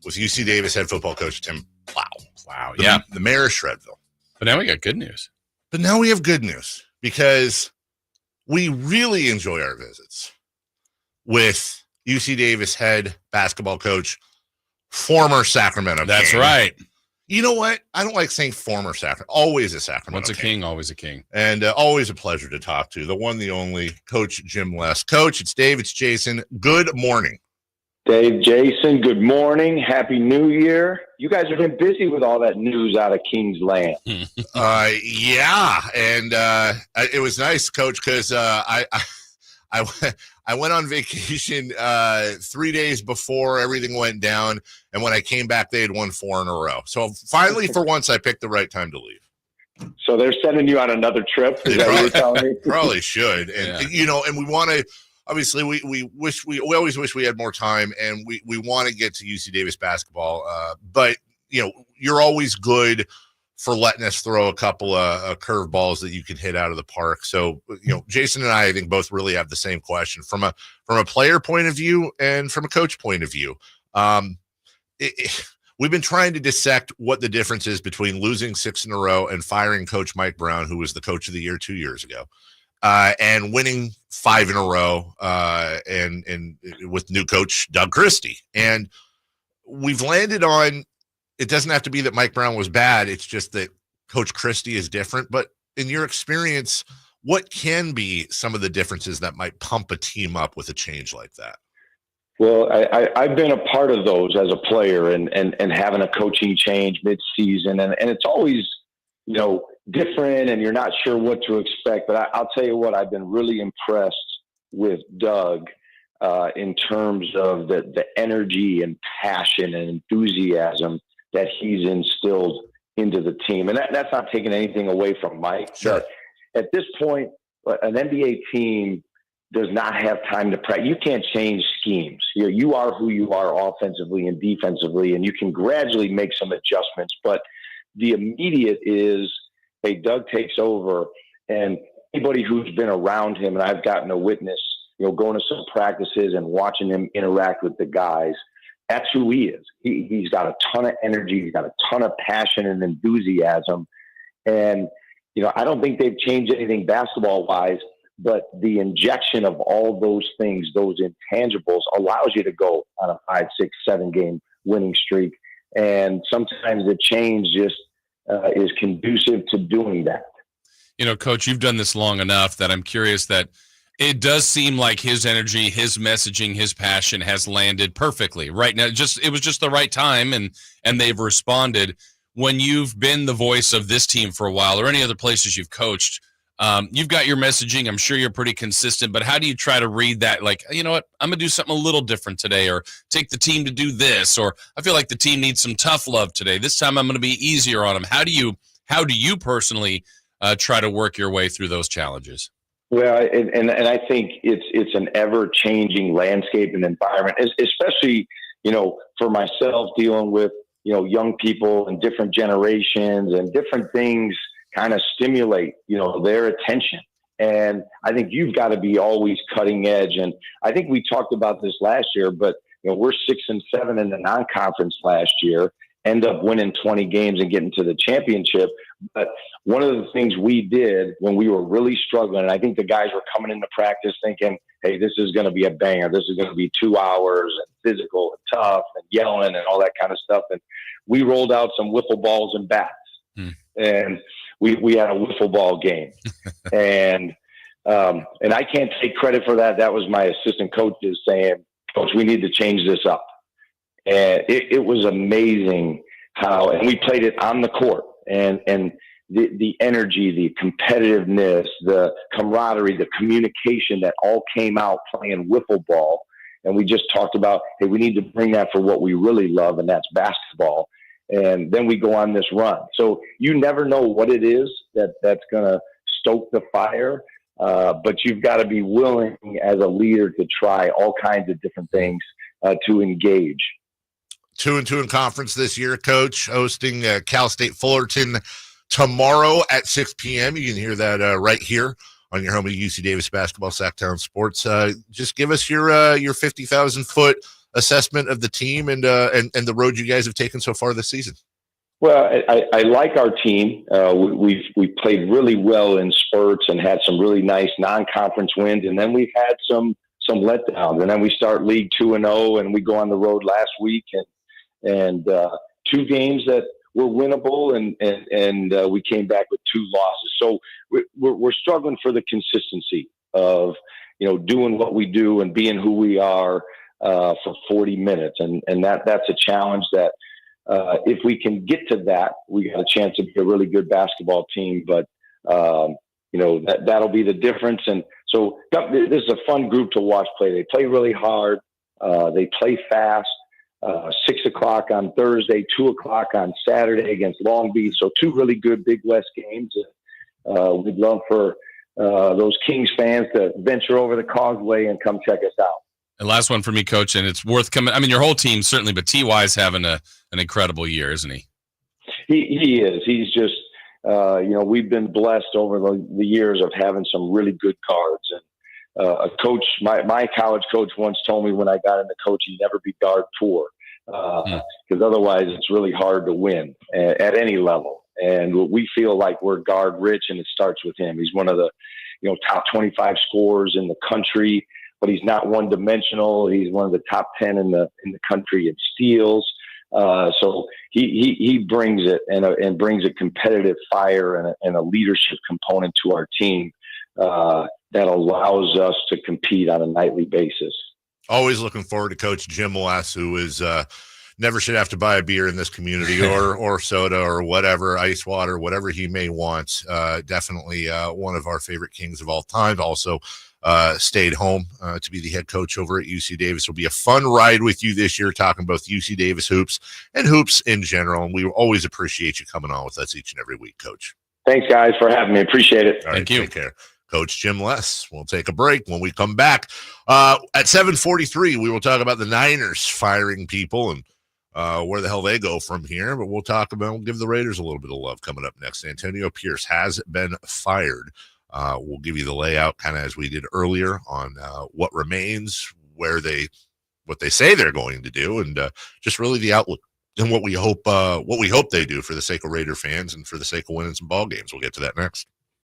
with UC Davis head football coach Tim Plow. Wow. Yeah. The mayor of Shredville. But now we got good news. But now we have good news because we really enjoy our visits with UC Davis head basketball coach, former Sacramento King. That's right. You know what? I don't like saying former Sacramento. Always a Sacramento Once a king, always a king. And always a pleasure to talk to. The one, the only, Coach Jim Les. Coach, it's Dave, it's Jason. Good morning. Dave, Jason, good morning. Happy New Year. You guys have been busy with all that news out of King's Land. Yeah, and it was nice, Coach, because I went on vacation 3 days before everything went down, and when I came back, they had won 4 in a row. So finally, for once, I picked the right time to leave. So they're sending you on another trip? Is that what you're telling me? Probably should. And, you know, and we want to, obviously, we always wish we had more time, and we want to get to UC Davis basketball. But, you know, you're always good for letting us throw a couple of curveballs that you can hit out of the park. So, you know, Jason and I think both really have the same question from a player point of view and from a coach point of view. We've been trying to dissect what the difference is between losing 6 in a row and firing Coach Mike Brown, who was the coach of the year 2 years ago, and winning 5 in a row, and with new coach Doug Christie. And we've landed on, it doesn't have to be that Mike Brown was bad. It's just that Coach Christie is different. But in your experience, what can be some of the differences that might pump a team up with a change like that? Well, I've been a part of those as a player and having a coaching change mid-season. And it's always, you know, different and you're not sure what to expect. But I'll tell you what, I've been really impressed with Doug in terms of the energy and passion and enthusiasm that he's instilled into the team. And that's not taking anything away from Mike. Sure. But at this point, an NBA team does not have time to practice. You can't change schemes. You are who you are offensively and defensively, and you can gradually make some adjustments. But the immediate is, hey, Doug takes over, and anybody who's been around him, and I've gotten to witness, you know, going to some practices and watching him interact with the guys, that's who he is. He's got a ton of energy. He's got a ton of passion and enthusiasm. And, you know, I don't think they've changed anything basketball-wise, but the injection of all those things, those intangibles, allows you to go on a 5, 6, 7 game winning streak. And sometimes the change just is conducive to doing that. You know, Coach, you've done this long enough that I'm curious that it does seem like his energy, his messaging, his passion has landed perfectly right now. It was just the right time, and they've responded. When you've been the voice of this team for a while, or any other places you've coached, you've got your messaging. I'm sure you're pretty consistent, but how do you try to read that? Like, you know what, I'm going to do something a little different today, or take the team to do this, or I feel like the team needs some tough love today. This time I'm going to be easier on them. How do you personally try to work your way through those challenges? Well, and I think it's an ever-changing landscape and environment, especially, you know, for myself dealing with, you know, young people and different generations and different things kind of stimulate, you know, their attention. And I think you've got to be always cutting edge. And I think we talked about this last year, but, you know, we're 6 and 7 in the non-conference last year, end up winning 20 games and getting to the championship. But one of the things we did when we were really struggling, and I think the guys were coming into practice thinking, hey, this is going to be a banger. This is going to be 2 hours and physical and tough and yelling and all that kind of stuff. And we rolled out some wiffle balls and bats. And we had a wiffle ball game. and I can't take credit for that. That was my assistant coaches saying, Coach, we need to change this up. And it was amazing how, and we played it on the court, and the energy, the competitiveness, the camaraderie, the communication that all came out playing wiffle ball. And we just talked about, hey, we need to bring that for what we really love, and that's basketball. And then we go on this run. So you never know what it is that's going to stoke the fire, but you've got to be willing as a leader to try all kinds of different things to engage. 2-2 in conference this year, Coach, hosting Cal State Fullerton tomorrow at 6 p.m. You can hear that right here on your home of UC Davis basketball, Sactown Sports. Just give us your 50,000-foot assessment of the team and the road you guys have taken so far this season? Well, I like our team. We played really well in spurts and had some really nice non-conference wins, and then we've had some letdowns. And then we start League 2-0, and we go on the road last week and 2 games that were winnable, and we came back with 2 losses. So we're struggling for the consistency of doing what we do and being who we are for 40 minutes, and that's a challenge that. If we can get to that, we got a chance to be a really good basketball team. But that'll be the difference. And so this is a fun group to watch play. They play really hard. They play fast. 6 o'clock on Thursday, 2 o'clock on Saturday against Long Beach. So 2 really good Big West games. We'd love for those Kings fans to venture over the causeway and come check us out. And last one for me, Coach, and it's worth coming. I mean, your whole team certainly, but T.Y.'s having an incredible year, isn't he? He is. He's just, we've been blessed over the years of having some really good guards. And a coach, my college coach once told me when I got into coaching, never be guard poor, because otherwise it's really hard to win at any level. And we feel like we're guard rich, and it starts with him. He's one of the, top 25 scorers in the country. But he's not one-dimensional. He's one of the top 10 in the country in steals. So he brings it and brings a competitive fire and a leadership component to our team that allows us to compete on a nightly basis. Always looking forward to Coach Jim Lass, who is never should have to buy a beer in this community or soda or whatever, ice water, whatever he may want. Definitely one of our favorite Kings of all time. Also, stayed home to be the head coach over at UC Davis. It'll be a fun ride with you this year, talking both UC Davis hoops and hoops in general. And we always appreciate you coming on with us each and every week, Coach. Thanks, guys, for having me. Appreciate it. All right, Thank you. Take care. Coach Jim Less. We'll take a break. When we come back at 7:43, we will talk about the Niners firing people and where the hell they go from here. But we'll give the Raiders a little bit of love coming up next. Antonio Pierce has been fired. We'll give you the layout kind of as we did earlier on what remains, what they say they're going to do, and just really the outlook and what we hope they do for the sake of Raider fans and for the sake of winning some ball games. We'll get to that next.